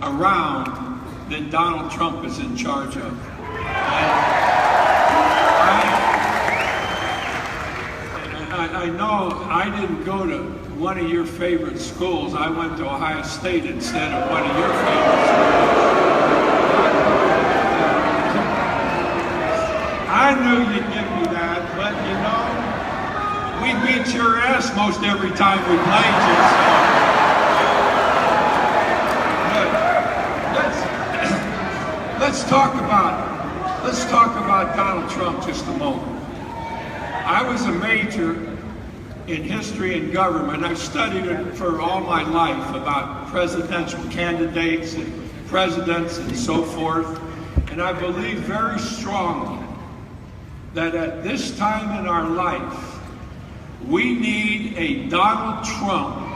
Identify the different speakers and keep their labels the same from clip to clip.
Speaker 1: around that Donald Trump is in charge of. I know I didn't go to one of your favorite schools. I went to Ohio State instead of one of your favorite schools. I knew you'd give me that, but you know, we beat your ass most every time we played you. So. Let's talk about Donald Trump just a moment. I was a major in history and government. I've studied it for all my life about presidential candidates and presidents and so forth. And I believe very strongly that at this time in our life, we need a Donald Trump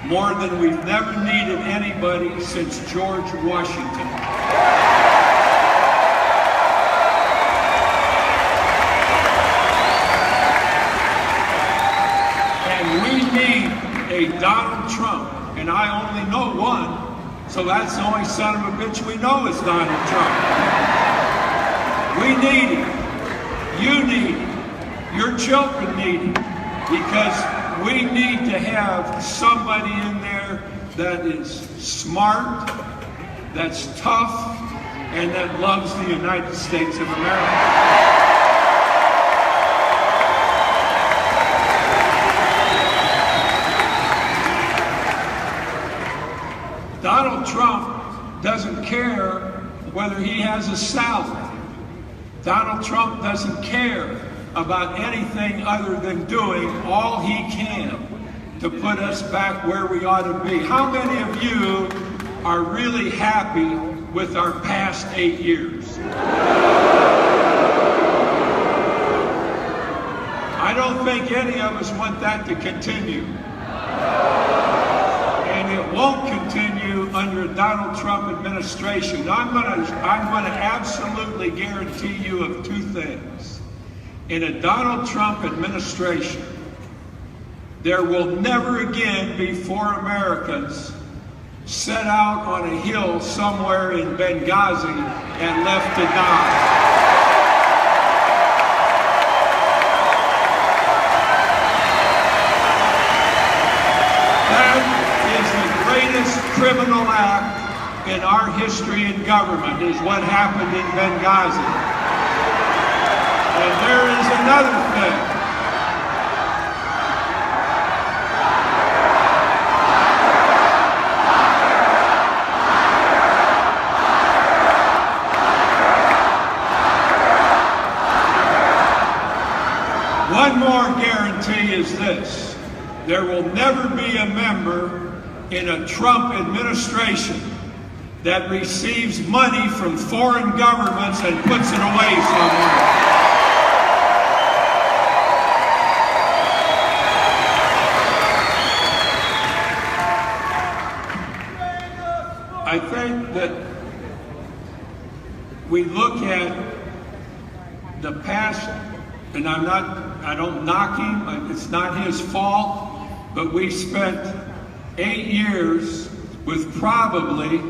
Speaker 1: more than we've never needed anybody since George Washington. A Donald Trump, and I only know one, so that's the only son of a bitch we know is Donald Trump. We need him. You need him. Your children need him, because we need to have somebody in there that is smart, that's tough, and that loves the United States of America. Donald Trump doesn't care whether he has a salary. Donald Trump doesn't care about anything other than doing all he can to put us back where we ought to be. How many of you are really happy with our past 8 years? I don't think any of us want that to continue. And it won't continue under a Donald Trump administration. I'm going to absolutely guarantee you of two things. In a Donald Trump administration, there will never again be 4 Americans set out on a hill somewhere in Benghazi and left to die. Criminal act in our history in government is what happened in Benghazi. And there is another thing. One more guarantee is this: there will never be a member in a Trump administration that receives money from foreign governments and puts it away somewhere. I think that we look at the past, and I don't knock him, it's not his fault, but we spent 8 years with probably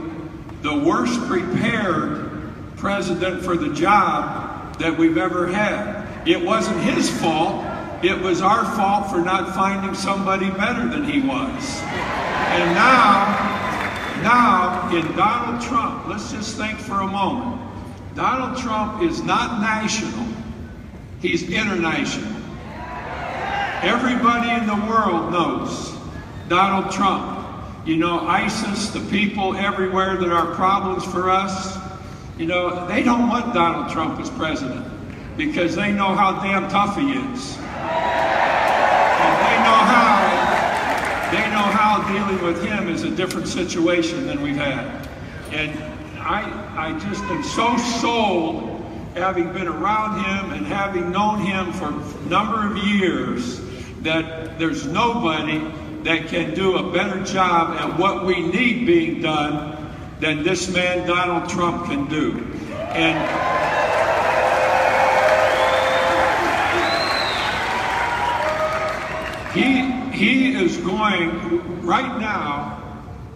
Speaker 1: the worst prepared president for the job that we've ever had. It wasn't his fault. It was our fault for not finding somebody better than he was. And now in Donald Trump, let's just think for a moment. Donald Trump is not national. He's international. Everybody in the world knows Donald Trump. You know, ISIS, the people everywhere that are problems for us, you know, they don't want Donald Trump as president because they know how damn tough he is. And they know how dealing with him is a different situation than we've had. And I just am so sold, having been around him and having known him for a number of years, that there's nobody that can do a better job at what we need being done than this man Donald Trump can do. And he is going, right now,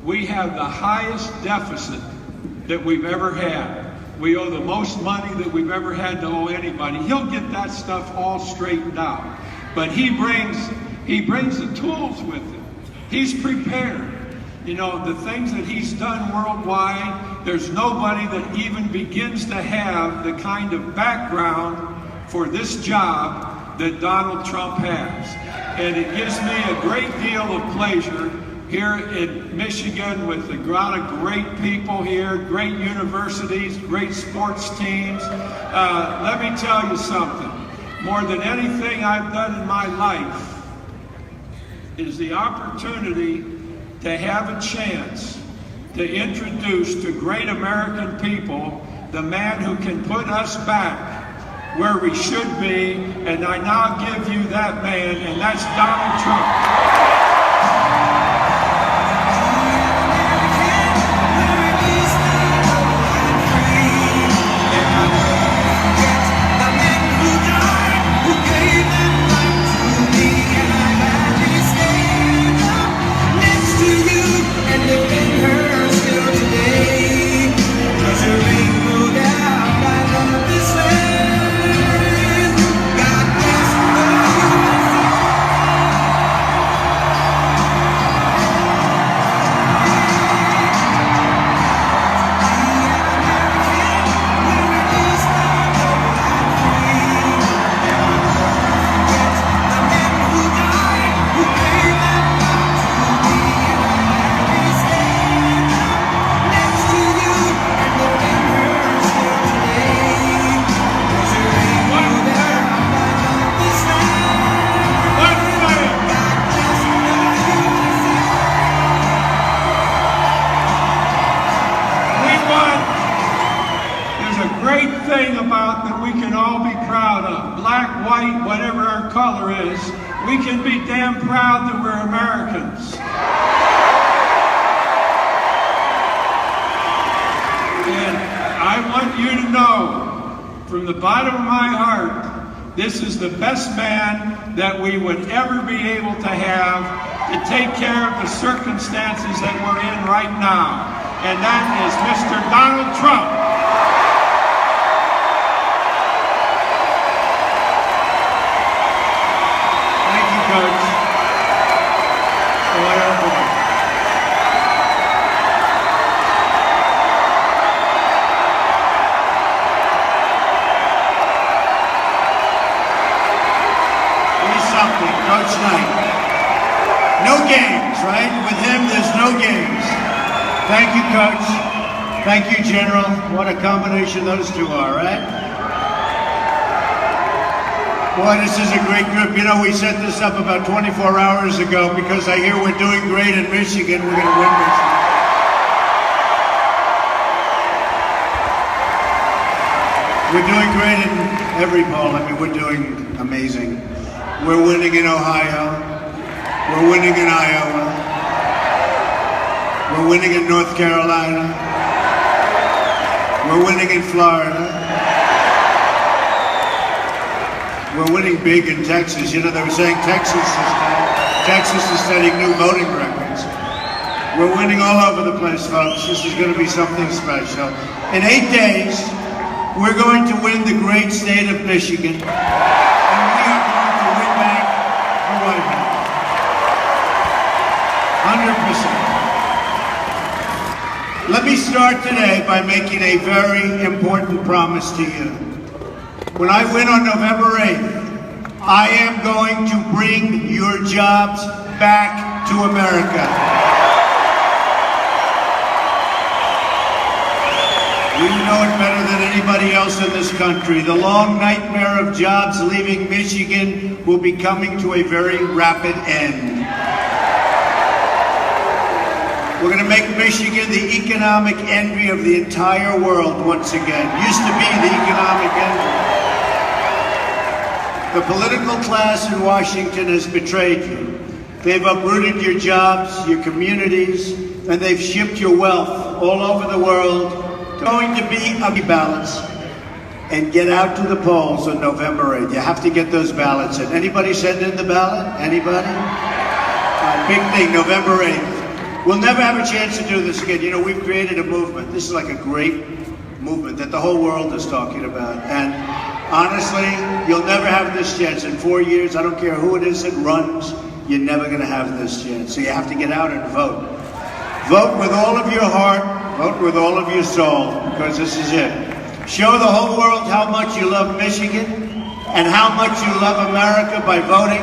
Speaker 1: we have the highest deficit that we've ever had. We owe the most money that we've ever had to owe anybody. He'll get that stuff all straightened out. But he brings the tools with him. He's prepared. You know, the things that he's done worldwide, there's nobody that even begins to have the kind of background for this job that Donald Trump has. And it gives me a great deal of pleasure here in Michigan with a lot of great people here, great universities, great sports teams. Let me tell you something. More than anything I've done in my life is the opportunity to have a chance to introduce to great American people the man who can put us back where we should be, and I now give you that man, and that's Donald Trump. About that we can all be proud of. Black, white, whatever our color is, we can be damn proud that we're Americans. And I want you to know, from the bottom of my heart, this is the best man that we would ever be able to have to take care of the circumstances that we're in right now. And that is Mr. Donald Trump. Coach.
Speaker 2: Something, Coach Knight. No games, right? With him, there's no games. Thank you, Coach. Thank you, General. What a combination those two are, right? Boy, this is a great group. You know, we set this up about 24 hours ago because I hear we're doing great in Michigan. We're going to win Michigan. We're doing great in every poll. I mean, we're doing amazing. We're winning in Ohio. We're winning in Iowa. We're winning in North Carolina. We're winning in Florida. We're winning big in Texas. You know, they were saying Texas is setting new voting records. We're winning all over the place, folks. This is going to be something special. In 8 days, we're going to win the great state of Michigan. And we are going to win back the White House. 100%. Let me start today by making a very important promise to you. When I win on November 8th, I am going to bring your jobs back to America. You know it better than anybody else in this country. The long nightmare of jobs leaving Michigan will be coming to a very rapid end. We're going to make Michigan the economic envy of the entire world once again. Used to be the economic envy. The political class in Washington has betrayed you. They've uprooted your jobs, your communities, and they've shipped your wealth all over the world. Going to be ballots and get out to the polls on November 8th. You have to get those ballots in. Anybody send in the ballot? Anybody? Big thing, November 8th. We'll never have a chance to do this again. You know, we've created a movement. This is like a great movement that the whole world is talking about. And honestly, you'll never have this chance. In 4 years, I don't care who it is that runs, you're never going to have this chance. So you have to get out and vote. Vote with all of your heart. Vote with all of your soul, because this is it. Show the whole world how much you love Michigan and how much you love America by voting,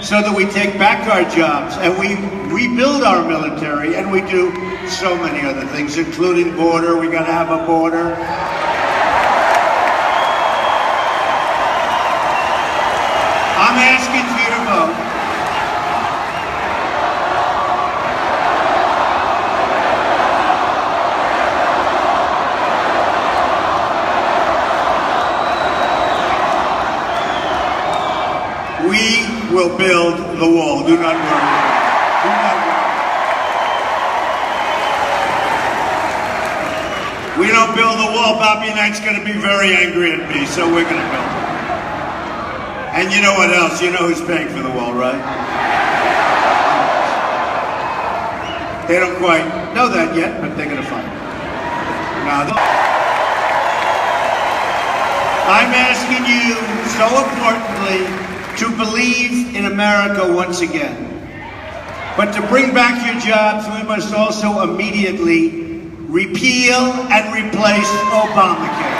Speaker 2: so that we take back our jobs and we rebuild our military, and we do so many other things, including border. We got to have a border. I'm asking for your vote. We will build the wall. Do not worry. Do not worry. We don't build the wall, Bobby Knight's going to be very angry at me, so we're going to build it. And you know what else? You know who's paying for the wall, right? They don't quite know that yet, but they're going to find it. Now, I'm asking you, so importantly, to believe in America once again. But to bring back your jobs, we must also immediately repeal and replace Obamacare.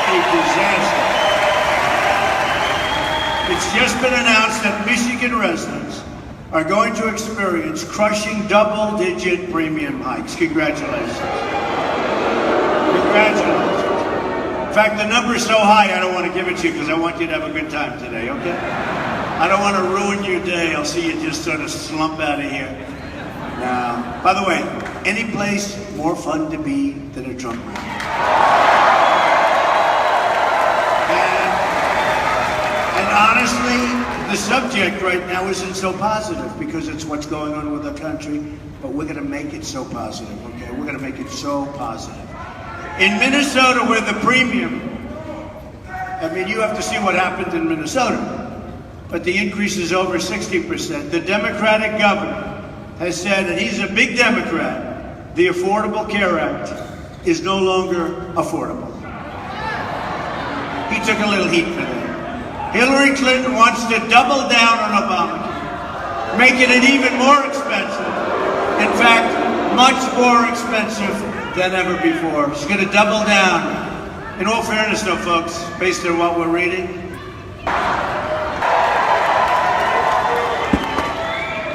Speaker 2: A disaster. It's just been announced that Michigan residents are going to experience crushing double-digit premium hikes. Congratulations. Congratulations. In fact, the number's so high, I don't want to give it to you because I want you to have a good time today, okay? I don't want to ruin your day. I'll see you just sort of slump out of here. Now, by the way, any place more fun to be than a Trump rally? And honestly, the subject right now isn't so positive because it's what's going on with our country, but we're going to make it so positive, okay? We're going to make it so positive. In Minnesota, where the premium, I mean, you have to see what happened in Minnesota, but the increase is over 60%. The Democratic governor has said, and he's a big Democrat, the Affordable Care Act is no longer affordable. He took a little heat for that. Hillary Clinton wants to double down on Obamacare, making it even more expensive. In fact, much more expensive than ever before. She's going to double down. In all fairness, though, folks, based on what we're reading,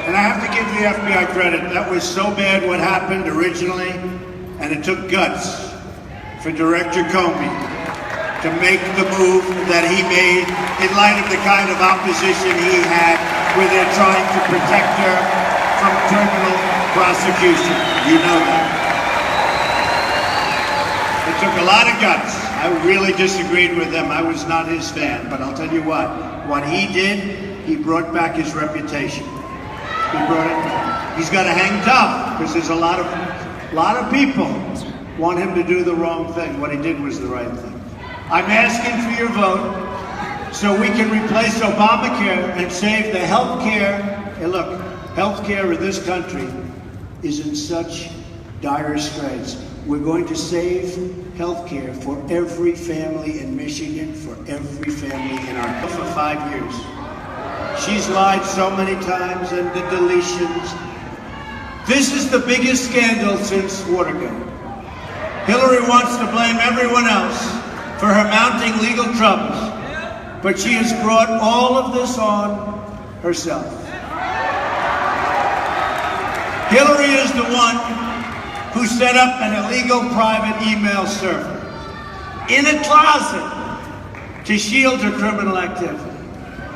Speaker 2: and I have to give the FBI credit. That was so bad what happened originally, and it took guts for Director Comey to make the move that he made in light of the kind of opposition he had, where they're trying to protect her from criminal prosecution. You know that. It took a lot of guts. I really disagreed with him. I was not his fan, but I'll tell you what he did, he brought back his reputation. He brought it back. He's got to hang tough because there's a lot of people want him to do the wrong thing. What he did was the right thing. I'm asking for your vote so we can replace Obamacare and save the health care. Hey, look, health care in this country is in such dire straits. We're going to save health care for every family in Michigan, for every family in our for 5 years. She's lied so many times, and the deletions. This is the biggest scandal since Watergate. Hillary wants to blame everyone else for her mounting legal troubles, but she has brought all of this on herself. Hillary is the one who set up an illegal private email server in a closet to shield her criminal activity.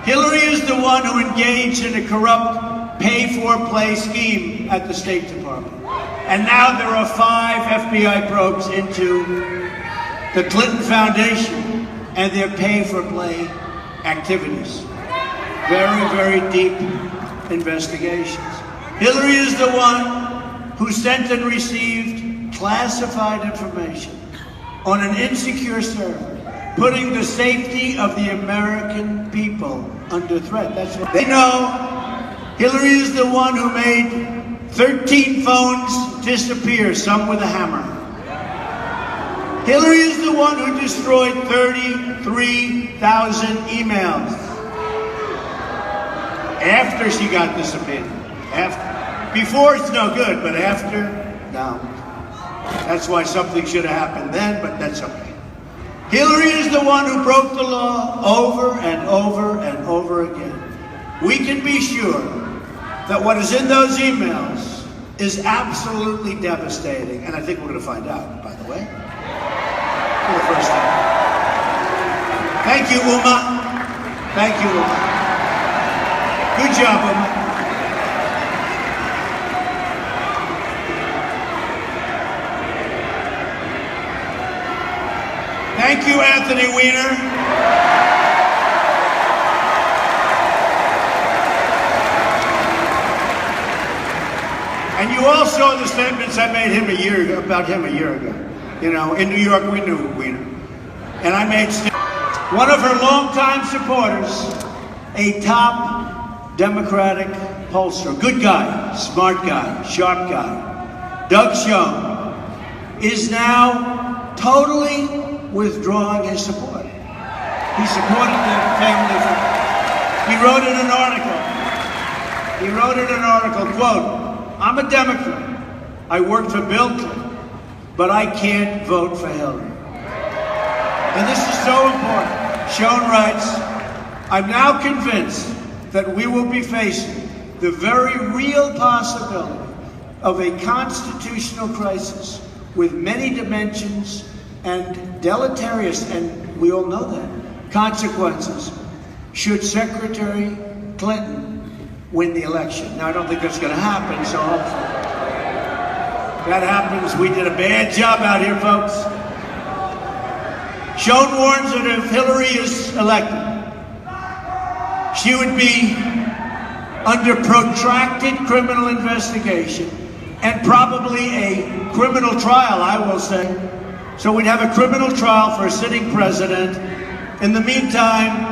Speaker 2: Hillary is the one who engaged in a corrupt pay-for-play scheme at the State Department. And now there are 5 FBI probes into the Clinton Foundation and their pay-for-play activities. Very, very deep investigations. Hillary is the one who sent and received classified information on an insecure server, putting the safety of the American people under threat. That's what they know Hillary is the one who made 13 phones disappear, some with a hammer. Hillary is the one who destroyed 33,000 emails. After she got disappeared. After. Before it's no good, but after, no. That's why something should have happened then, but that's okay. Hillary is the one who broke the law over and over and over again. We can be sure that what is in those emails is absolutely devastating. And I think we're going to find out, by the way, for the first time. Thank you, Uma. Thank you, Uma. Good job, Uma. Thank you, Anthony Weiner. And you all saw the statements I made about him a year ago. You know, in New York, we knew Weiner. And I made one of her longtime supporters, a top Democratic pollster, good guy, smart guy, sharp guy, Doug Schoen, is now totally withdrawing his support. He supported the family. He wrote in an article, quote, "I'm a Democrat. I worked for Bill Clinton, but I can't vote for Hillary." And this is so important. Schoen writes, "I'm now convinced that we will be facing the very real possibility of a constitutional crisis with many dimensions and deleterious, and we all know that, consequences should Secretary Clinton win the election." Now, I don't think that's going to happen, so hopefully that happens. We did a bad job out here, folks. Schoen warns that if Hillary is elected, she would be under protracted criminal investigation and probably a criminal trial, I will say. So we'd have a criminal trial for a sitting president. In the meantime,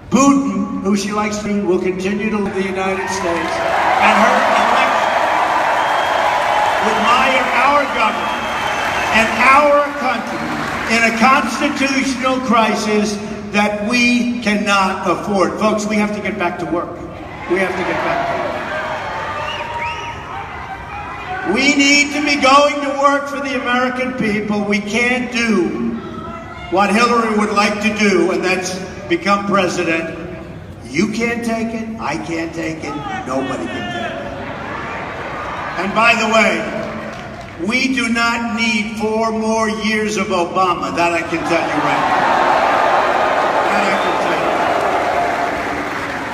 Speaker 2: Putin, who she likes to, will continue to lead the United States, and her election would mire our government and our country in a constitutional crisis that we cannot afford. Folks, we have to get back to work. We have to get back to work. We need to be going to work for the American people. We can't do what Hillary would like to do, and that's become president. You can't take it, I can't take it, nobody can take it. And by the way, we do not need 4 more years of Obama. That I can tell you right now. That I can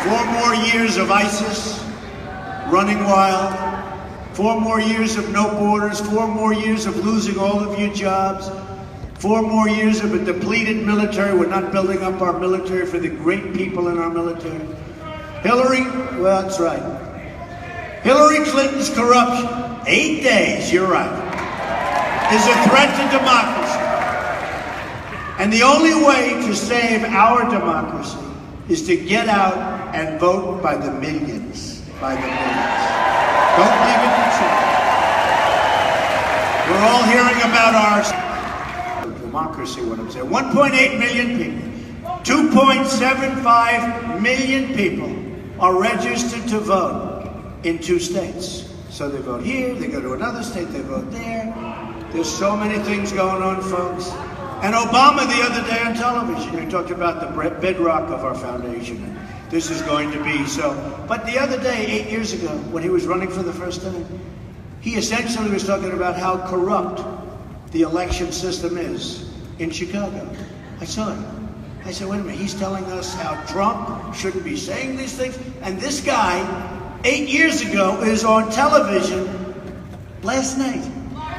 Speaker 2: tell you. 4 more years of ISIS running wild. 4 more years of no borders. 4 more years of losing all of your jobs. 4 more years of a depleted military. We're not building up our military for the great people in our military. Hillary, well, that's right. Hillary Clinton's corruption, 8 days, you're right, is a threat to democracy. And the only way to save our democracy is to get out and vote by the millions. By the millions. Don't leave it to chance. We're all hearing about our democracy, what I'm saying. 1.8 million people, 2.75 million people are registered to vote in 2 states. So they vote here, they go to another state, they vote there. There's so many things going on, folks. And Obama the other day on television, he talked about the bedrock of our foundation. And this is going to be so. But the other day, 8 years ago, when he was running for the first time, he essentially was talking about how corrupt the election system is in Chicago. I saw it. I said, wait a minute, he's telling us how Trump shouldn't be saying these things. And this guy, 8 years ago, is on television last night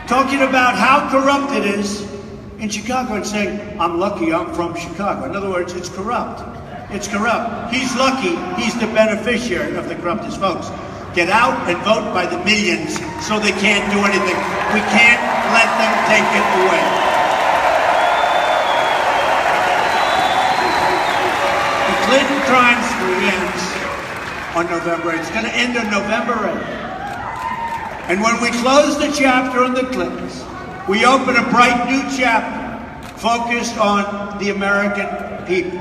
Speaker 2: talking about how corrupt it is in Chicago and saying, I'm lucky I'm from Chicago. In other words, it's corrupt. It's corrupt. He's lucky he's the beneficiary of the corruptness. Folks, get out and vote by the millions so they can't do anything. We can't let them take it away. The Clinton crime spree ends on November 8th. It's going to end on November 8th. And when we close the chapter on the Clintons, we open a bright new chapter focused on the American people.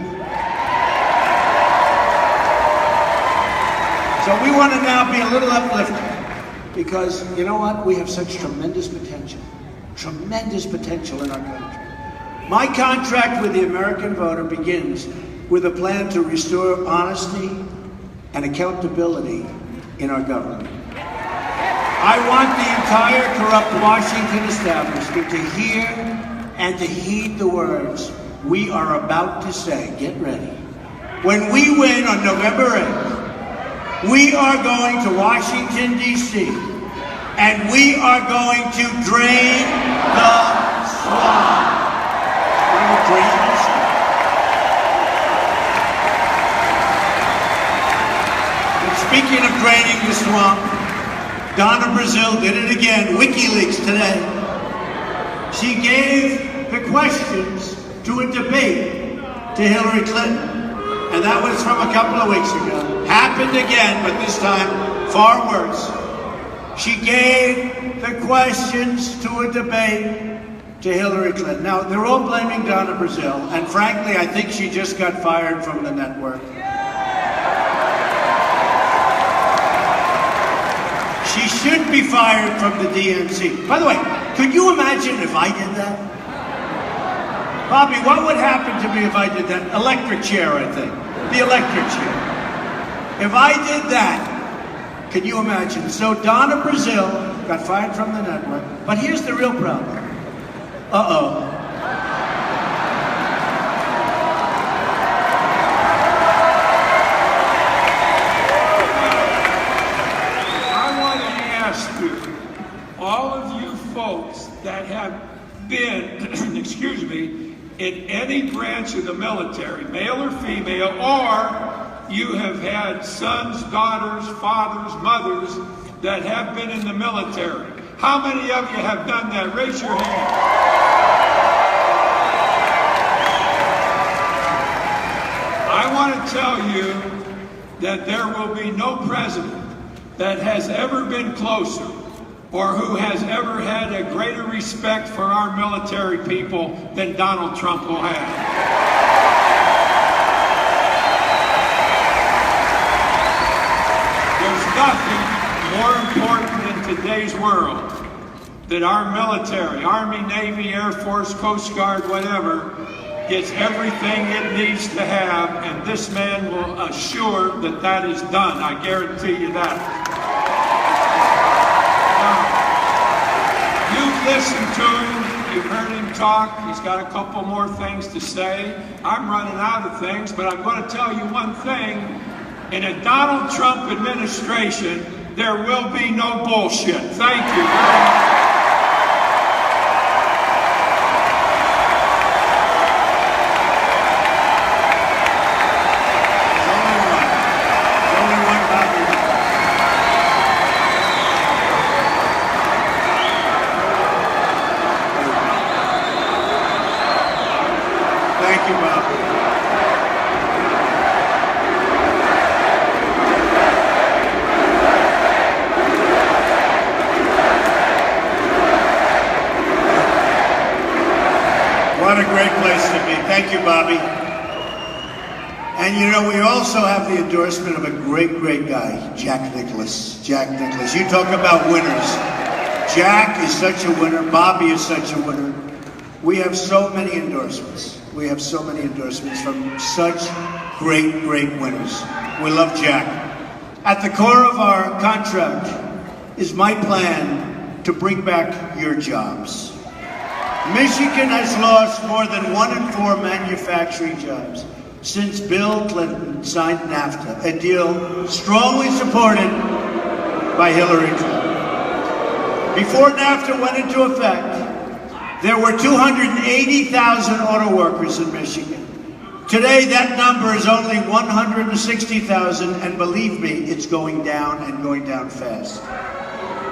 Speaker 2: So we want to now be a little uplifted because, you know what? We have such tremendous potential in our country. My contract with the American voter begins with a plan to restore honesty and accountability in our government. I want the entire corrupt Washington establishment to hear and to heed the words we are about to say. Get ready. When we win on November 8th, we are going to Washington, D.C., and we are going to drain the swamp. We're going to drain the swamp. And speaking of draining the swamp, Donna Brazile did it again, WikiLeaks today. She gave the questions to a debate to Hillary Clinton. And that was from a couple of weeks ago. Happened again, but this time far worse. She gave the questions to a debate to Hillary Clinton. Now, they're all blaming Donna Brazile, and frankly, I think she just got fired from the network. She should be fired from the DNC. By the way, could you imagine if I did that? Bobby, what would happen to me if I did that? Electric chair, I think. The electric chair. If I did that, can you imagine? So Donna Brazile got fired from the network. But here's the real problem. Uh-oh.
Speaker 1: All of you folks that have been, excuse me, in any branch of the military, male or female, or you have had sons, daughters, fathers, mothers that have been in the military. How many of you have done that? Raise your hand. I want to tell you that there will be no president that has ever been closer or who has ever had a greater respect for our military people than Donald Trump will have. There's nothing more important in today's world that our military, Army, Navy, Air Force, Coast Guard, whatever, gets everything it needs to have, and this man will assure that that is done. I guarantee you that. You've listened to him, you've heard him talk, he's got a couple more things to say. I'm running out of things, but I'm going to tell you one thing. In a Donald Trump administration, there will be no bullshit. Thank you very much.
Speaker 2: Thank you, Bob. What a great place to be. Thank you, Bobby. And you know, we also have the endorsement of a great, great guy, Jack Nicklaus. Jack Nicklaus. You talk about winners. Jack is such a winner. Bobby is such a winner. We have so many endorsements. We have so many endorsements from such great, great winners. We love Jack. At the core of our contract is my plan to bring back your jobs. Michigan has lost more than 1 in 4 manufacturing jobs since Bill Clinton signed NAFTA, a deal strongly supported by Hillary Clinton. Before NAFTA went into effect, there were 280,000 auto workers in Michigan. Today, that number is only 160,000, and believe me, it's going down and going down fast.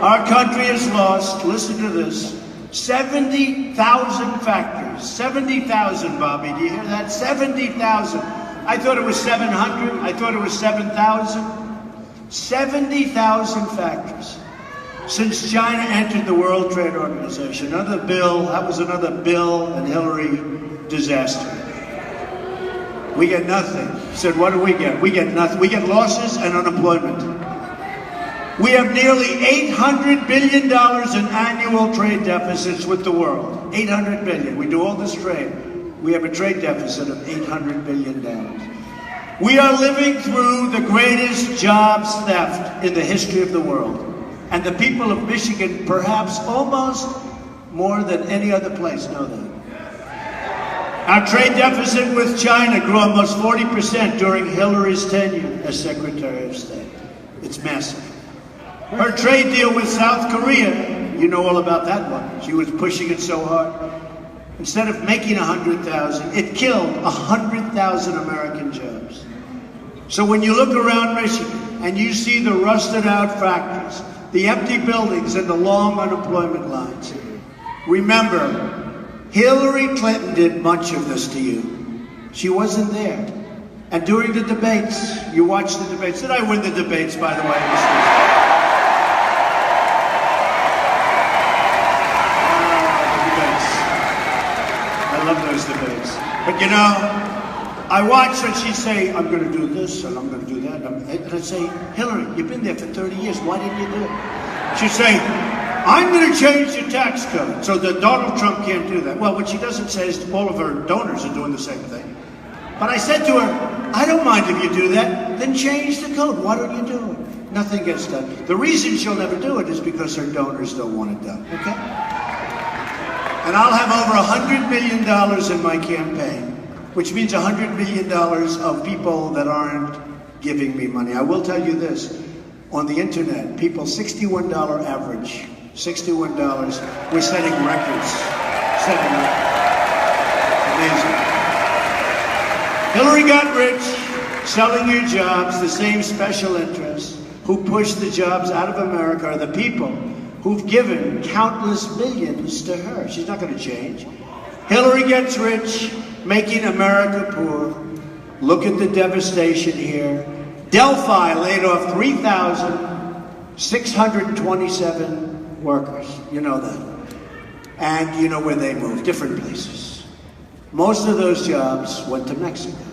Speaker 2: Our country has lost, listen to this, 70,000 factories. 70,000, Bobby, do you hear that? 70,000. I thought it was 700, I thought it was 7,000. 70,000 factories. Since China entered the World Trade Organization, that was another Bill and Hillary disaster. We get nothing. He said, what do we get? We get nothing. We get losses and unemployment. We have nearly $800 billion in annual trade deficits with the world. 800 billion. We do all this trade. We have a trade deficit of $800 billion. We are living through the greatest jobs theft in the history of the world. And the people of Michigan, perhaps almost more than any other place, know that. Our trade deficit with China grew almost 40% during Hillary's tenure as Secretary of State. It's massive. Her trade deal with South Korea, you know all about that one. She was pushing it so hard. Instead of making 100,000, it killed 100,000 American jobs. So when you look around Michigan and you see the rusted out factories, the empty buildings and the long unemployment lines, remember, Hillary Clinton did much of this to you. She wasn't there. And during the debates, you watched the debates. Did I win the debates, by the way? I love those debates. But you know, I watched her, she'd say, I'm going to do this and I'm going to do that. And I'd say, Hillary, you've been there for 30 years. Why didn't you do it? She'd say, I'm going to change the tax code so that Donald Trump can't do that. Well, what she doesn't say is all of her donors are doing the same thing. But I said to her, I don't mind if you do that. Then change the code. Why don't you do it? Nothing gets done. The reason she'll never do it is because her donors don't want it done. Okay? And I'll have over $100 million in my campaign, which means $100 million of people that aren't giving me money. I will tell you this. On the internet, people, $61 average. $61. We're setting records. Amazing. Hillary got rich selling your jobs. The same special interests who pushed the jobs out of America are the people who've given countless millions to her. She's not going to change. Hillary gets rich, making America poor. Look at the devastation here. Delphi laid off 3,627 workers. You know that. And you know where they moved, different places. Most of those jobs went to Mexico.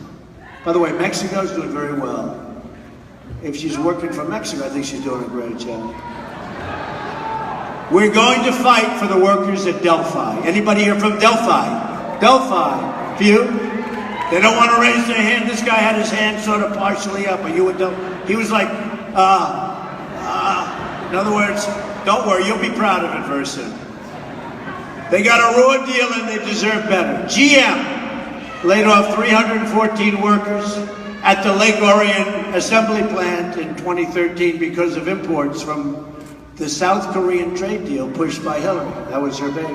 Speaker 2: By the way, Mexico's doing very well. If she's working for Mexico, I think she's doing a great job. We're going to fight for the workers at Delphi. Anybody here from Delphi? Delphi. Few? They don't want to raise their hand. This guy had his hand sort of partially up. Are you a Delphi? He was like, In other words, don't worry, you'll be proud of it very soon. They got a raw deal and they deserve better. GM laid off 314 workers at the Lake Orion assembly plant in 2013 because of imports from the South Korean trade deal pushed by Hillary. That was her baby.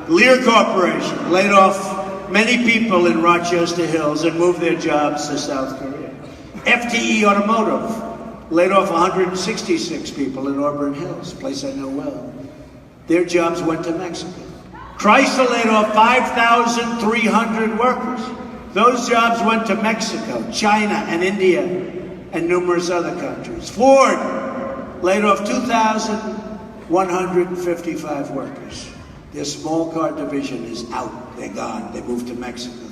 Speaker 2: Lear Corporation laid off many people in Rochester Hills and moved their jobs to South Korea. FTE Automotive laid off 166 people in Auburn Hills, a place I know well. Their jobs went to Mexico. Chrysler laid off 5,300 workers. Those jobs went to Mexico, China, and India, and numerous other countries. Ford laid off 2,155 workers. Their small car division is out. They're gone. They moved to Mexico.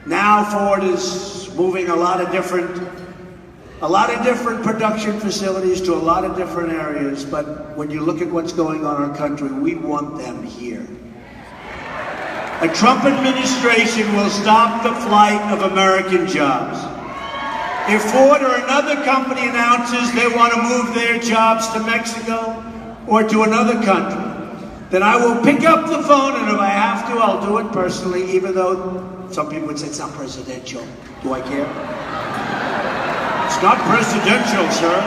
Speaker 2: Now Ford is moving a lot of different production facilities to a lot of different areas, but when you look at what's going on in our country, we want them here. A Trump administration will stop the flight of American jobs. If Ford or another company announces they want to move their jobs to Mexico or to another country, then I will pick up the phone, and if I have to, I'll do it personally, even though some people would say it's not presidential. Do I care? It's not presidential, sir.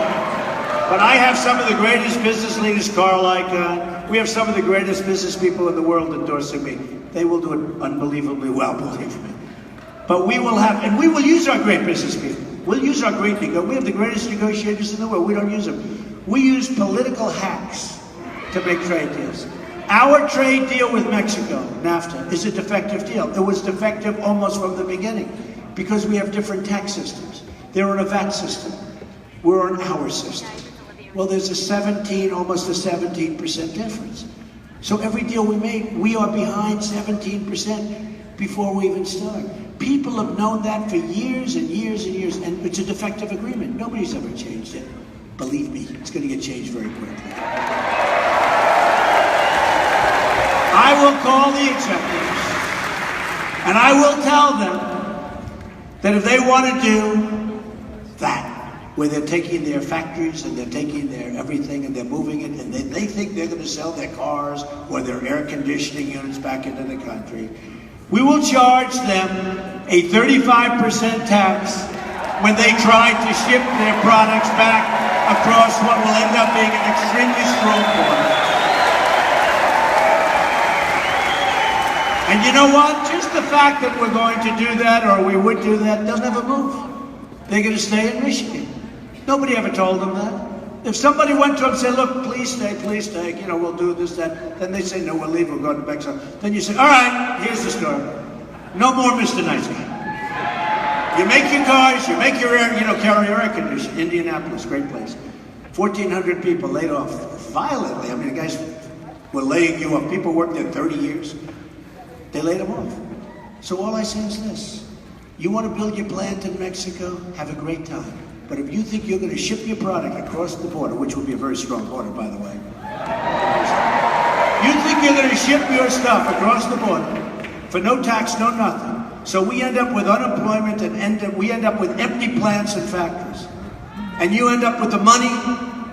Speaker 2: But I have some of the greatest business leaders, Carl Icahn. We have some of the greatest business people in the world endorsing me. They will do it unbelievably well, believe me. But we will have, and we will use our great business people. We'll use our great, we have the greatest negotiators in the world. We don't use them. We use political hacks to make trade deals. Our trade deal with Mexico, NAFTA, is a defective deal. It was defective almost from the beginning because we have different tax systems. They're on a VAT system.
Speaker 3: We're on our system. Well, there's a 17, almost a 17% difference. So every deal we make, we are behind 17% before we even start. People have known that for years and years and years, and it's a defective agreement. Nobody's ever changed it. Believe me, it's going to get changed very quickly. I will call the executives, and I will tell them that if they want to do that, where they're taking their factories and they're taking their everything and they're moving it, and they think they're going to sell their cars or their air conditioning units back into the country, we will charge them a 35% tax when they try to ship their products back across what will end up being an extremely strong border. And you know what? Just the fact that we're going to do that, or we would do that, they'll never move. They're going to stay in Michigan. Nobody ever told them that. If somebody went to them and said, look, please stay, you know, we'll do this, that, then they say, no, we'll leave, we'll go to Mexico. Then you say, all right, here's the story. No more Mr. Nice Guy. You make your cars, you make your air, carry your air conditioning. Indianapolis, great place. 1,400 people laid off violently. I mean, the guys were laying you off. People worked there 30 years. They laid them off. So all I say is this. You want to build your plant in Mexico? Have a great time. But if you think you're going to ship your product across the border, which would be a very strong border, by the way. You think you're going to ship your stuff across the border for no tax, no nothing. So we end up with unemployment and we end up with empty plants and factories. And you end up with the money,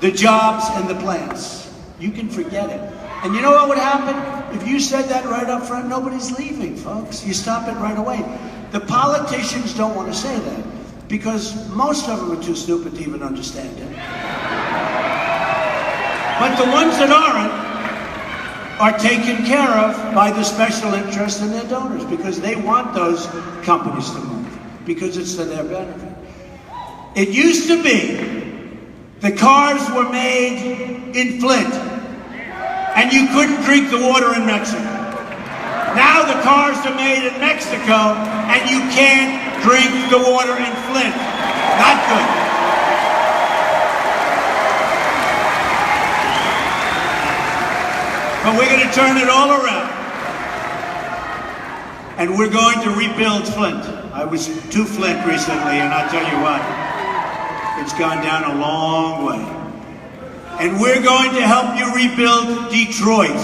Speaker 3: the jobs, and the plants. You can forget it. And you know what would happen? If you said that right up front, nobody's leaving, folks. You stop it right away. The politicians don't want to say that, because most of them are too stupid to even understand it. But the ones that aren't are taken care of by the special interests and their donors, because they want those companies to move, because it's to their benefit. It used to be the cars were made in Flint, and you couldn't drink the water in Mexico. Now the cars are made in Mexico, and you can't drink the water in Flint. Not good. But we're going to turn it all around. And we're going to rebuild Flint. I was to Flint recently, and I'll tell you what, it's gone down a long way. And we're going to help you rebuild Detroit.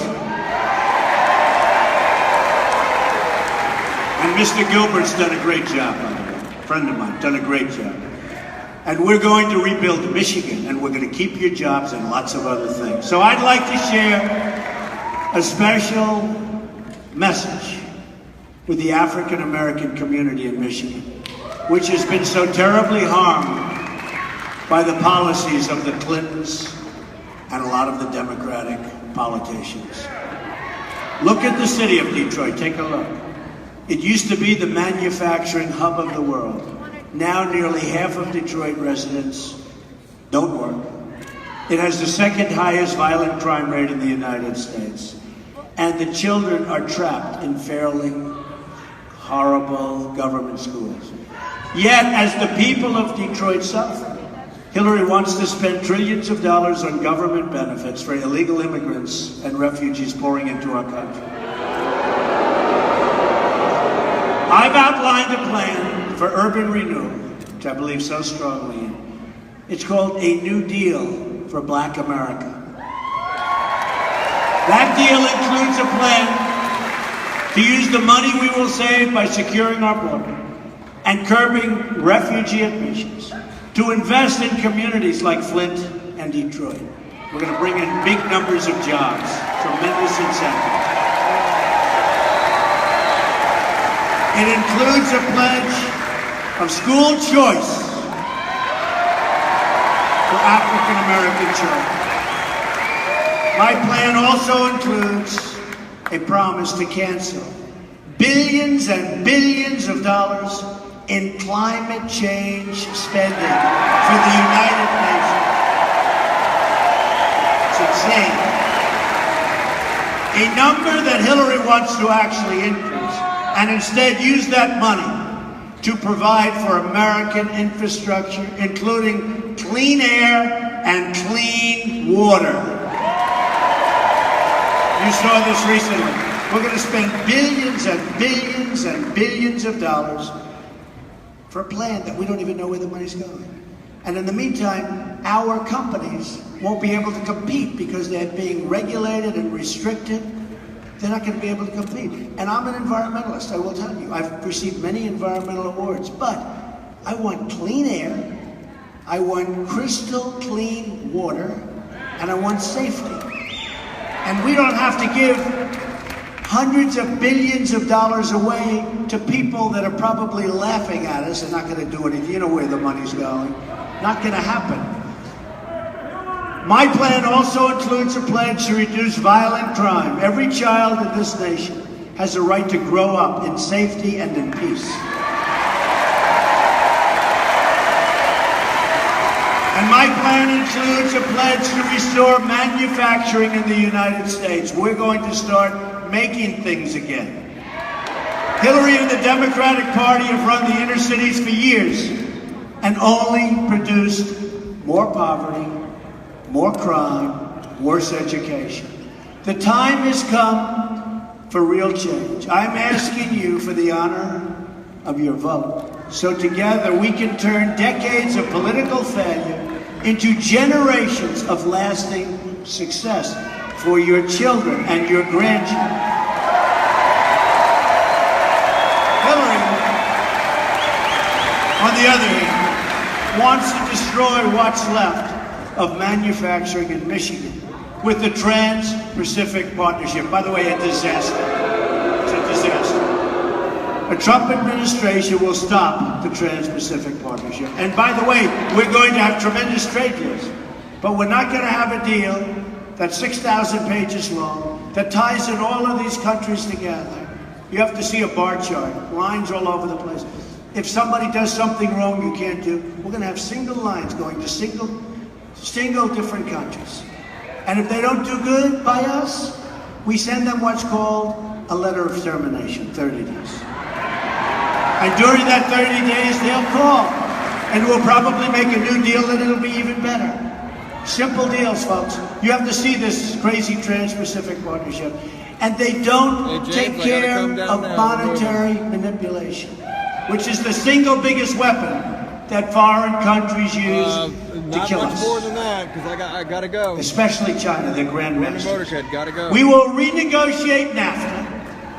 Speaker 3: And Mr. Gilbert's done a great job, by the way. A friend of mine, done a great job. And we're going to rebuild Michigan, and we're going to keep your jobs and lots of other things. So I'd like to share a special message with the African American community in Michigan, which has been so terribly harmed by the policies of the Clintons and a lot of the Democratic politicians. Look at the city of Detroit, take a look. It used to be the manufacturing hub of the world. Now nearly half of Detroit residents don't work. It has the second highest violent crime rate in the United States. And the children are trapped in fairly horrible government schools. Yet, as the people of Detroit suffer, Hillary wants to spend trillions of dollars on government benefits for illegal immigrants and refugees pouring into our country. I've outlined a plan for urban renewal, which I believe so strongly in. It's called a New Deal for Black America. That deal includes a plan to use the money we will save by securing our border and curbing refugee admissions, to invest in communities like Flint and Detroit. We're going to bring in big numbers of jobs, tremendous incentives. It includes a pledge of school choice for African American children. My plan also includes a promise to cancel billions and billions of dollars in climate change spending for the United Nations. It's insane. A number that Hillary wants to actually increase, and instead use that money to provide for American infrastructure, including clean air and clean water. You saw this recently. We're going to spend billions and billions and billions of dollars for a plan that we don't even know where the money's going. And in the meantime, our companies won't be able to compete because they're being regulated and restricted. They're not going to be able to compete. And I'm an environmentalist, I will tell you. I've received many environmental awards, but I want clean air, I want crystal clean water, and I want safety. And we don't have to give hundreds of billions of dollars away to people that are probably laughing at us and not going to do anything. You know where the money's going. Not going to happen. My plan also includes a pledge to reduce violent crime. Every child in this nation has a right to grow up in safety and in peace. And my plan includes a pledge to restore manufacturing in the United States. We're going to start making things again. Hillary and the Democratic Party have run the inner cities for years and only produced more poverty, more crime, worse education. The time has come for real change. I'm asking you for the honor of your vote, so together we can turn decades of political failure into generations of lasting success for your children and your grandchildren. Hillary, on the other hand, wants to destroy what's left of manufacturing in Michigan with the Trans-Pacific Partnership. By the way, a disaster. It's a disaster. A Trump administration will stop the Trans-Pacific Partnership. And by the way, we're going to have tremendous trade deals. But we're not going to have a deal that's 6,000 pages long, that ties in all of these countries together. You have to see a bar chart, lines all over the place. If somebody does something wrong you can't do, we're going to have single lines going to single different countries. And if they don't do good by us, we send them what's called a letter of termination, 30 days. And during that 30 days, they'll call, and we'll probably make a new deal and it'll be even better. Simple deals, folks. You have to see this crazy Trans-Pacific Partnership. And they don't take care of monetary manipulation, which is the single biggest weapon that foreign countries use to kill us.
Speaker 4: Not much more than that, because I gotta go.
Speaker 3: Especially China, their grandmasters.
Speaker 4: Motorhead, gotta go.
Speaker 3: We will renegotiate NAFTA,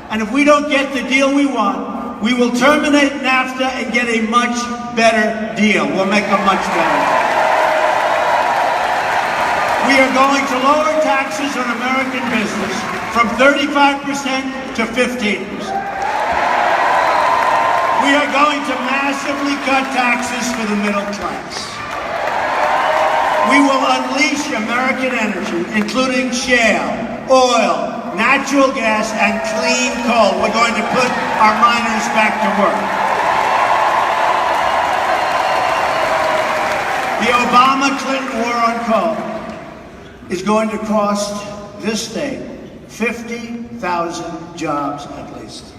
Speaker 3: and if we don't get the deal we want, we will terminate NAFTA and get a much better deal. We'll make a much better deal. We are going to lower taxes on American business from 35% to 15%. We are going to massively cut taxes for the middle class. We will unleash American energy, including shale, oil, natural gas, and clean coal. We're going to put our miners back to work. The Obama-Clinton war on coal is going to cost this state 50,000 jobs at least.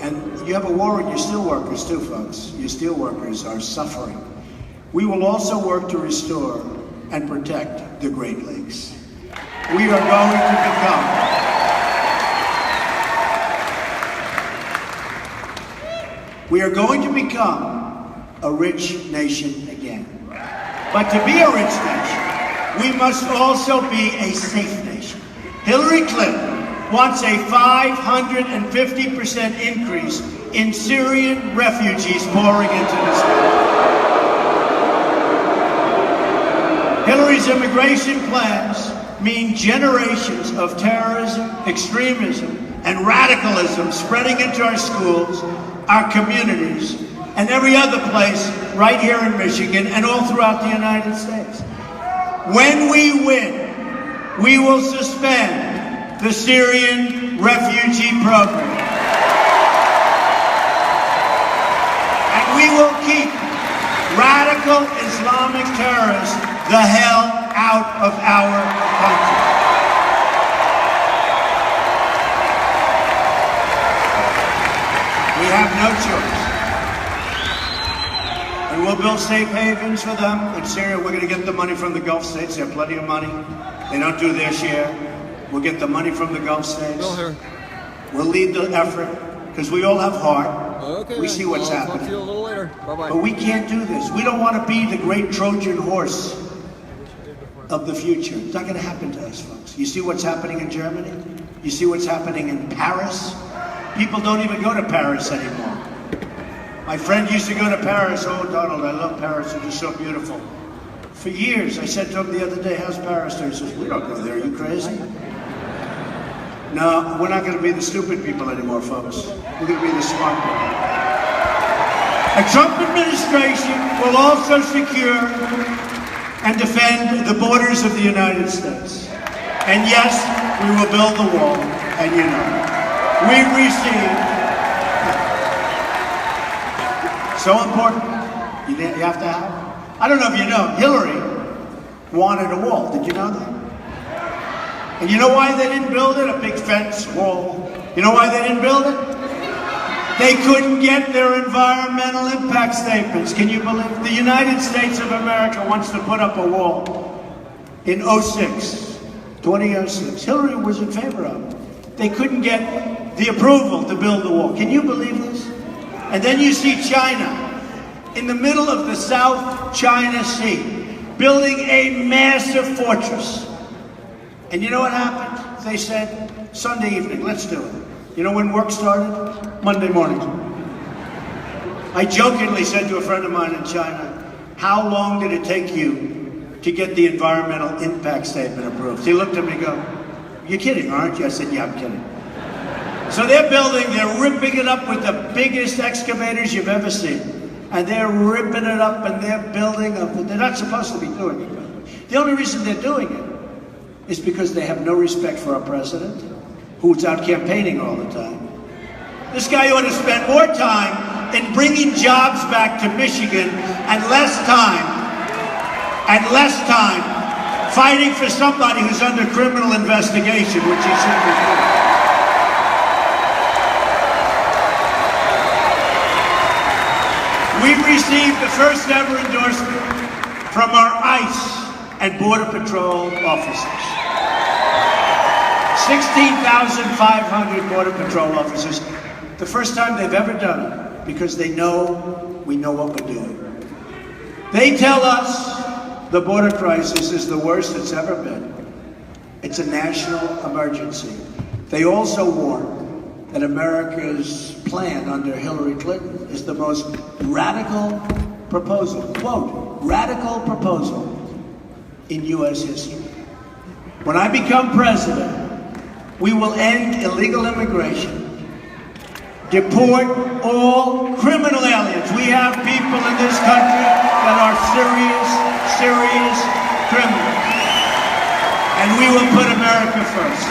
Speaker 3: And you have a war on your steelworkers too, folks. Your steelworkers are suffering. We will also work to restore and protect the Great Lakes. We are going to become a rich nation again. But to be a rich nation, we must also be a safe nation. Hillary Clinton wants a 550% increase in Syrian refugees pouring into this country. Hillary's immigration plans mean generations of terrorism, extremism, and radicalism spreading into our schools, our communities, and every other place right here in Michigan and all throughout the United States. When we win, we will suspend the Syrian refugee program. And we will keep radical Islamic terrorists the hell out of our country. We have no choice. build safe havens for them in Syria. We're going to get the money from the Gulf states. They have plenty of money. They don't do their share. We'll get the money from the Gulf states.
Speaker 4: Bill here.
Speaker 3: We'll lead the effort because we all have heart.
Speaker 4: Okay.
Speaker 3: We see what's
Speaker 4: I'll
Speaker 3: happening.
Speaker 4: Talk to you a little later. Bye-bye.
Speaker 3: But we can't do this. We don't want to be the great Trojan horse of the future. It's not going to happen to us, folks. You see what's happening in Germany? You see what's happening in Paris? People don't even go to Paris anymore. My friend used to go to Paris. Oh, Donald, I love Paris. It is so beautiful. For years, I said to him the other day, how's Paris there? He says, we don't go there. Are you crazy? No, we're not going to be the stupid people anymore, folks. We're going to be the smart people. A Trump administration will also secure and defend the borders of the United States. And yes, we will build the wall, and you know, we received, so important, you have to have, I don't know if you know, Hillary wanted a wall, did you know that? And you know why they didn't build it? A big fence, wall. You know why they didn't build it? They couldn't get their environmental impact statements. Can you believe it? The United States of America wants to put up a wall in 2006. Hillary was in favor of it. They couldn't get the approval to build the wall. Can you believe this? And then you see China in the middle of the South China Sea building a massive fortress. And you know what happened? They said, Sunday evening, let's do it. You know when work started? Monday morning. I jokingly said to a friend of mine in China, how long did it take you to get the environmental impact statement approved? He looked at me and go, you're kidding, aren't you? I said, yeah, I'm kidding. So they're ripping it up with the biggest excavators you've ever seen. And they're ripping it up and they're building up. They're not supposed to be doing it. The only reason they're doing it is because they have no respect for our president, who's out campaigning all the time. This guy ought to spend more time in bringing jobs back to Michigan and less time fighting for somebody who's under criminal investigation, which he should be doing. We've received the first ever endorsement from our ICE and Border Patrol officers. 16,500 Border Patrol officers. The first time they've ever done it, because they know we know what we're doing. They tell us the border crisis is the worst it's ever been. It's a national emergency. They also warn that America's plan under Hillary Clinton is the most radical proposal, quote, radical proposal in U.S. history. When I become president, we will end illegal immigration, deport all criminal aliens. We have people in this country that are serious criminals. And we will put America first.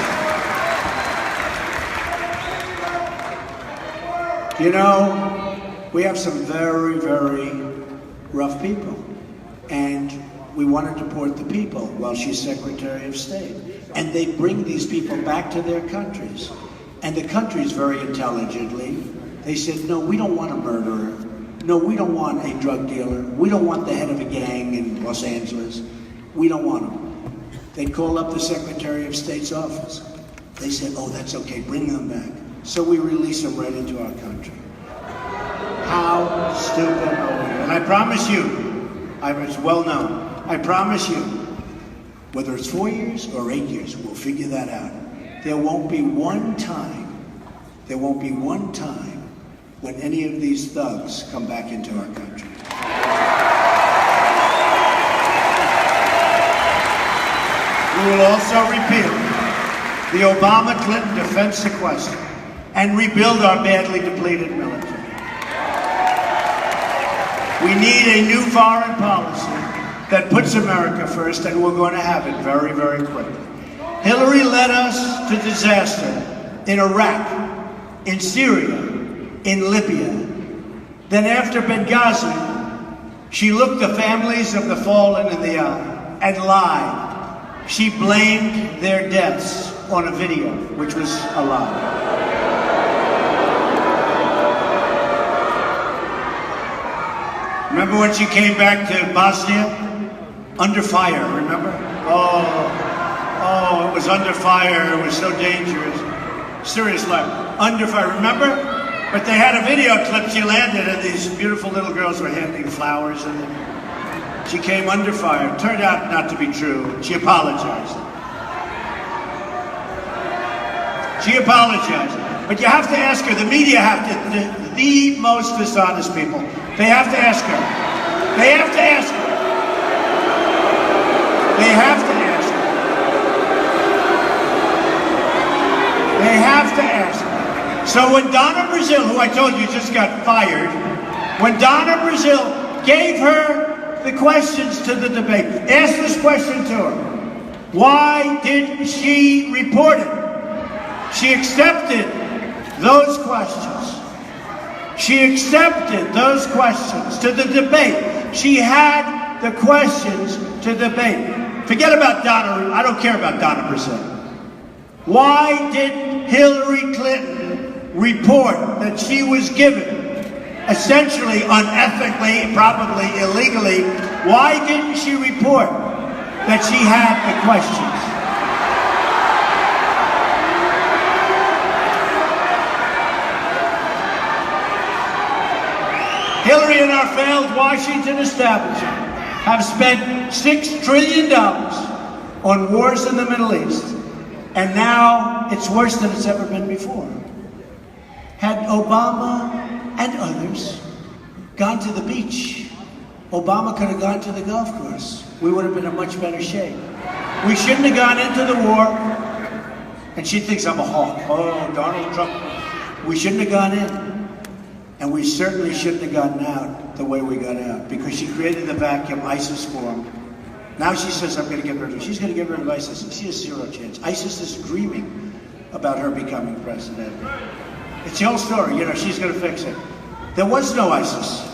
Speaker 3: You know, we have some very, very rough people. And we want to deport the people while she's Secretary of State. And they bring these people back to their countries. And the countries very intelligently, they said, no, we don't want a murderer. No, we don't want a drug dealer. We don't want the head of a gang in Los Angeles. We don't want him. They call up the Secretary of State's office. They said, oh, that's okay, bring them back. So we release them right into our country. How stupid are we? And I promise you, it's well known, I promise you, whether it's 4 years or 8 years, we'll figure that out. There won't be one time when any of these thugs come back into our country. We will also repeal the Obama-Clinton defense sequester and rebuild our badly depleted military. We need a new foreign policy that puts America first, and we're going to have it very, very quickly. Hillary led us to disaster in Iraq, in Syria, in Libya. Then after Benghazi, she looked the families of the fallen in the eye and lied. She blamed their deaths on a video, which was a lie. Remember when she came back to Bosnia? Under fire, remember? Oh, it was under fire. It was so dangerous. Serious life. Under fire, remember? But they had a video clip. She landed and these beautiful little girls were handing flowers and she came under fire. Turned out not to be true. She apologized. She apologized. But you have to ask her. The media have to, the most dishonest people. They have to ask her. They have to ask her. They have to ask her. They have to ask her. So when Donna Brazile, who I told you just got fired, when Donna Brazile gave her the questions to the debate, asked this question to her, why did she report it? She accepted those questions. She accepted those questions to the debate. She had the questions to debate. Forget about Donna. I don't care about Donna Brazile. Why did Hillary Clinton report that she was given, essentially unethically, probably illegally, why didn't she report that she had the questions? Hillary and our failed Washington establishment have spent $6 trillion on wars in the Middle East, and now it's worse than it's ever been before. Had Obama and others gone to the beach, Obama could have gone to the golf course. We would have been in much better shape. We shouldn't have gone into the war, and she thinks I'm a hawk. Oh, Donald Trump. We shouldn't have gone in. And we certainly shouldn't have gotten out the way we got out, because she created the vacuum, ISIS formed. Now she says, I'm going to get rid of her. She's going to get rid of ISIS. She has zero chance. ISIS is dreaming about her becoming president. It's the whole story. You know, she's going to fix it. There was no ISIS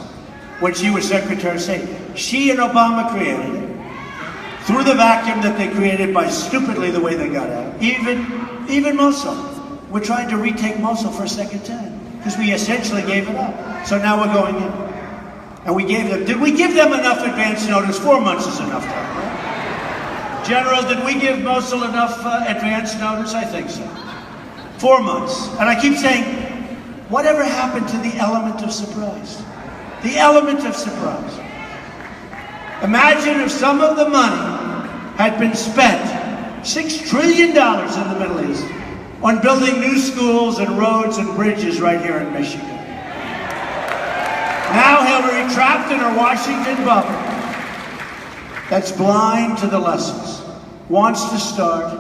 Speaker 3: when she was Secretary of State. She and Obama created it through the vacuum that they created by stupidly the way they got out. Even Mosul. We're trying to retake Mosul for a second time, because we essentially gave it up. So now we're going in. And we gave them, did we give them enough advance notice? 4 months is enough time, right? General, did we give Mosul enough advance notice? I think so. 4 months. And I keep saying, whatever happened to the element of surprise? The element of surprise. Imagine if some of the money had been spent, $6 trillion in the Middle East, on building new schools and roads and bridges right here in Michigan. Now Hillary, trapped in her Washington bubble, that's blind to the lessons, wants to start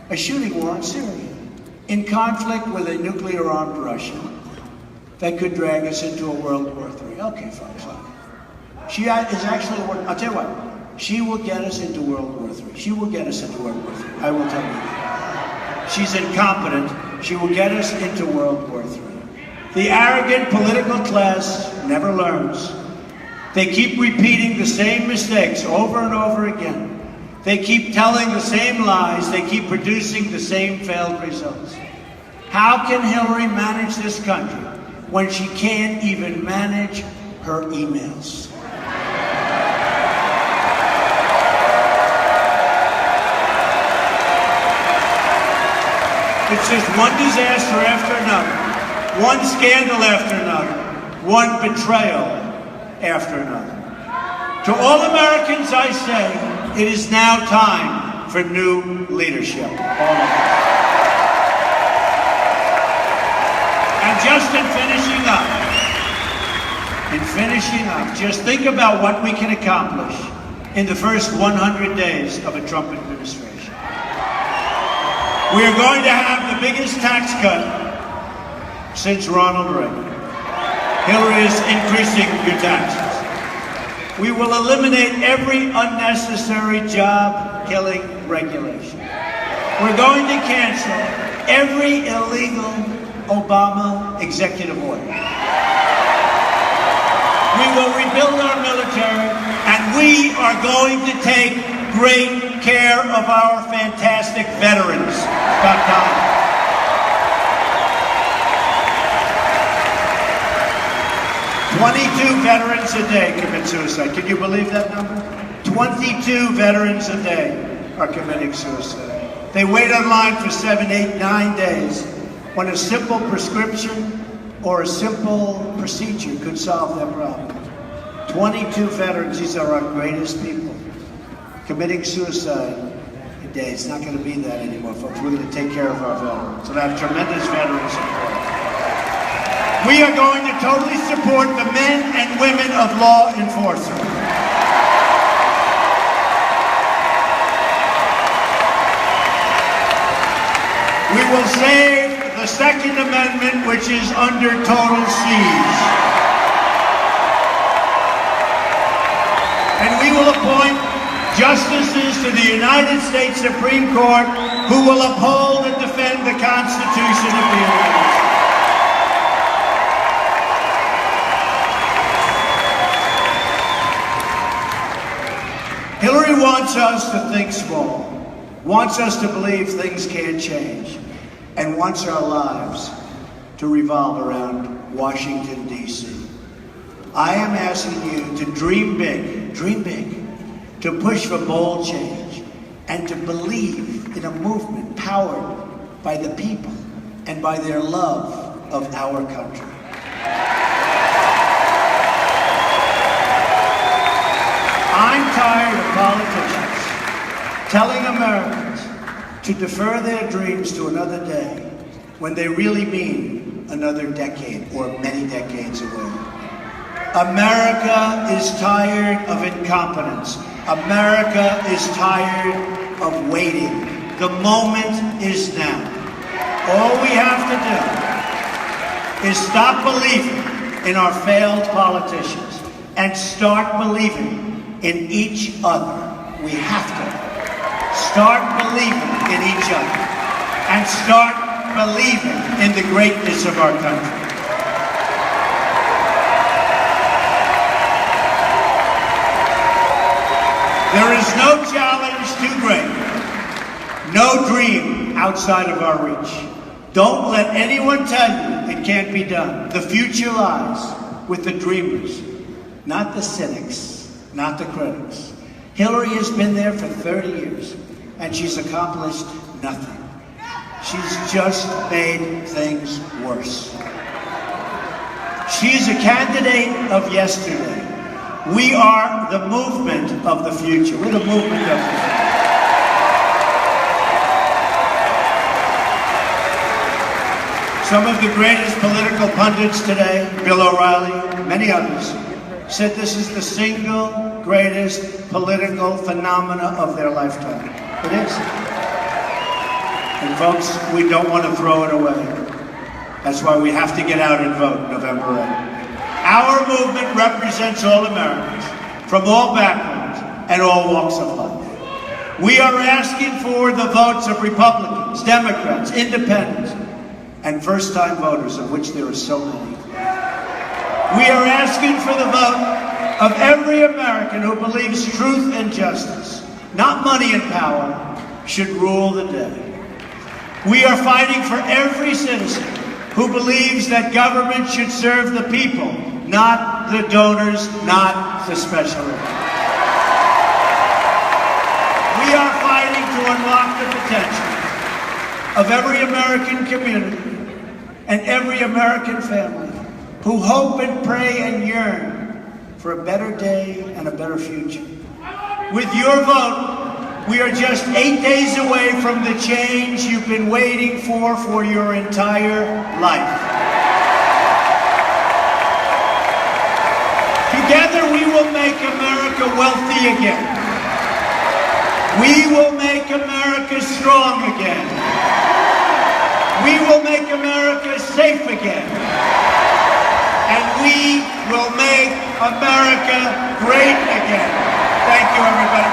Speaker 3: a shooting war in Syria, in conflict with a nuclear-armed Russia that could drag us into a World War III. Okay, folks, she is actually, I'll tell you what, she will get us into World War III. She will get us into World War III. I will tell you that. She's incompetent. She will get us into World War III. The arrogant political class never learns. They keep repeating the same mistakes over and over again. They keep telling the same lies. They keep producing the same failed results. How can Hillary manage this country when she can't even manage her emails? It's just one disaster after another, one scandal after another, one betrayal after another. To all Americans, I say, it is now time for new leadership. All of us. And just in finishing up, just think about what we can accomplish in the first 100 days of a Trump administration. We are going to have the biggest tax cut since Ronald Reagan. Hillary is increasing your taxes. We will eliminate every unnecessary job-killing regulation. We're going to cancel every illegal Obama executive order. We will rebuild our military, and we are going to take great care of our fantastic veterans. About time. 22 veterans a day commit suicide. Can you believe that number? 22 veterans a day are committing suicide. They wait online for 7, 8, 9 days when a simple prescription or a simple procedure could solve their problem. 22 veterans, these are our greatest people, committing suicide a day. It's not going to be that anymore, folks. We're going to take care of our veterans. And I have tremendous veteran support. We are going to totally support the men and women of law enforcement. We will save the Second Amendment, which is under total siege. And we will appoint justices to the United States Supreme Court who will uphold and defend the Constitution of the United States. Hillary wants us to think small, wants us to believe things can't change, and wants our lives to revolve around Washington, D.C. I am asking you to dream big, to push for bold change, and to believe in a movement powered by the people and by their love of our country. I'm tired of politicians telling Americans to defer their dreams to another day when they really mean another decade or many decades away. America is tired of incompetence. America is tired of waiting. The moment is now. All we have to do is stop believing in our failed politicians and start believing in each other. We have to start believing in each other and start believing in the greatness of our country. There is no challenge too great, no dream outside of our reach. Don't let anyone tell you it can't be done. The future lies with the dreamers, not the cynics, not the critics. Hillary has been there for 30 years, and she's accomplished nothing. She's just made things worse. She's a candidate of yesterday. We are the movement of the future. We're the movement of the future. Some of the greatest political pundits today, Bill O'Reilly, many others, said this is the single greatest political phenomena of their lifetime. It is. And folks, we don't want to throw it away. That's why we have to get out and vote November 8th. Our movement represents all Americans, from all backgrounds and all walks of life. We are asking for the votes of Republicans, Democrats, Independents, and first-time voters, of which there are so many. We are asking for the vote of every American who believes truth and justice, not money and power, should rule the day. We are fighting for every citizen who believes that government should serve the people, not the donors, not the specialists. We are fighting to unlock the potential of every American community and every American family who hope and pray and yearn for a better day and a better future. With your vote, we are just 8 days away from the change you've been waiting for your entire life. Together we will make America wealthy again. We will make America strong again. We will make America safe again. And we will make America great again. Thank you, everybody.